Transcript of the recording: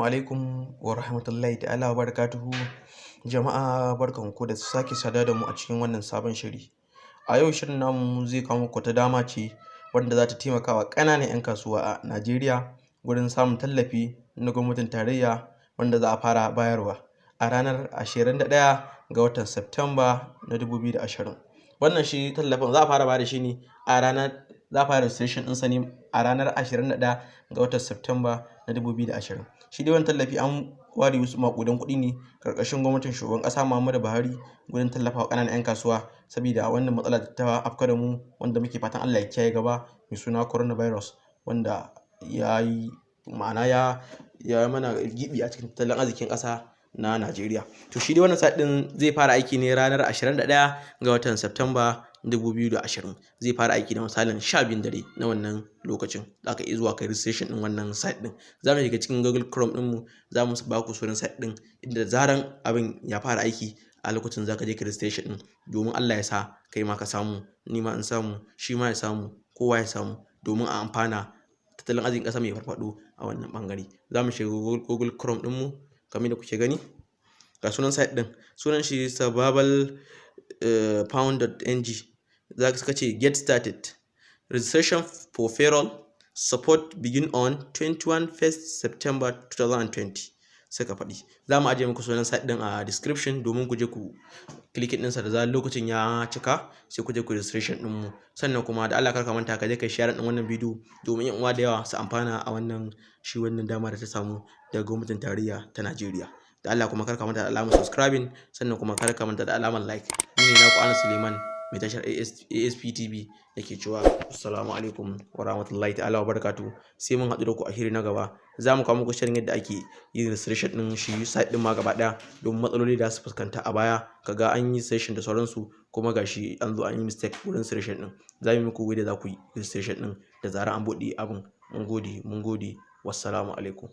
Assalamu alaikum wa rahmatullahi ta'ala wa barakatuhu. Jama'a barkanku da sake sada da mu a cikin wannan sabon shiri. A yau shirin namu zai kawo muku ta dama ce wanda za ta taimaka wa ƙananan 'yan kasuwa a Najeriya gurin samun tallafi na gwamnatin tarayya wanda za a fara bayarwa a ranar 21 ga watan Septemba na 2020. Wannan shi tallafin za a fara bada shi ne a ranar za a fara registration ɗinsa ne a ranar 21 ga watan Septemba na 2020. Shi dai wannan tallafi an ware wasu maƙudan kuɗi ne ƙarƙashin gwamnatin shugaban ƙasa Muhammadu Buhari gurin tallafawa ƙananan 'yan kasuwa saboda wannan matsala da ta afka da mu wanda muke fatan Allah ya kiyaye gaba mai suna coronavirus wanda ya yi ma'ana ya mana gibi a cikin tattalin arzikin ƙasa na Najeriya. To shi dai wannan site ɗin zai fara aiki ne ranar 21 ga watan Septemba 2020. Zai fara aiki da misalin 12 dare na wannan lokacin. Za ka iya zuwa kai registration ɗin wannan site ɗin. Za mu shiga cikin Google Chrome ɗinmu, za mu ba ku sunan site ɗin inda zaran abin ya fara aiki a lokacin za ka je ka registration ɗin domin Allah ya sa kai ma ka samu, ni ma in samu, shi ma ya samu, kowa ya samu domin a amfana tattalin arzikin ƙasa mai farfaɗo a wannan ɓangare. Za mu shiga Google Chrome ɗinmu kamar da kuke gani. Ga sunan site ɗin, sunan shi survivalpound.ng. Za ka ce get started. Registration for payroll support begin on 21 September 2020. Sai ka faɗi. Za mu ajiye muku sunan site ɗin a description domin ku je ku clicking ɗinsa da zarar lokacin ya cika sai ku je ku registration ɗinmu. Sannan kuma da Allah kar ka manta ka je ka share ɗin wannan bidiyo domin 'yan uwa da yawa su amfana a wannan dama da ta samu daga gwamnatin tarayya ta Najeriya. Da Allah kuma kar ka manta da alamar subscribing sannan kuma kar ka manta da alamar like. Ni ne naku Anas Suleiman mai tashar ASP TV yake cewa assalamu alaikum wa rahmatullahi ta'ala wa barakatuh. Sai mun haɗu da ku a shiri na gaba. Za mu kawo muku shirin yadda ake yin registration ɗin shi site ɗin ma gaba ɗaya domin matsaloli da su fuskanta a baya kaga an yi session da sauransu kuma gashi an zo an yi mistake wurin registration ɗin. Za mu yi muku yadda za ku yi registration ɗin da zarar an buɗe abin. Mun gode. Wassalamu alaikum.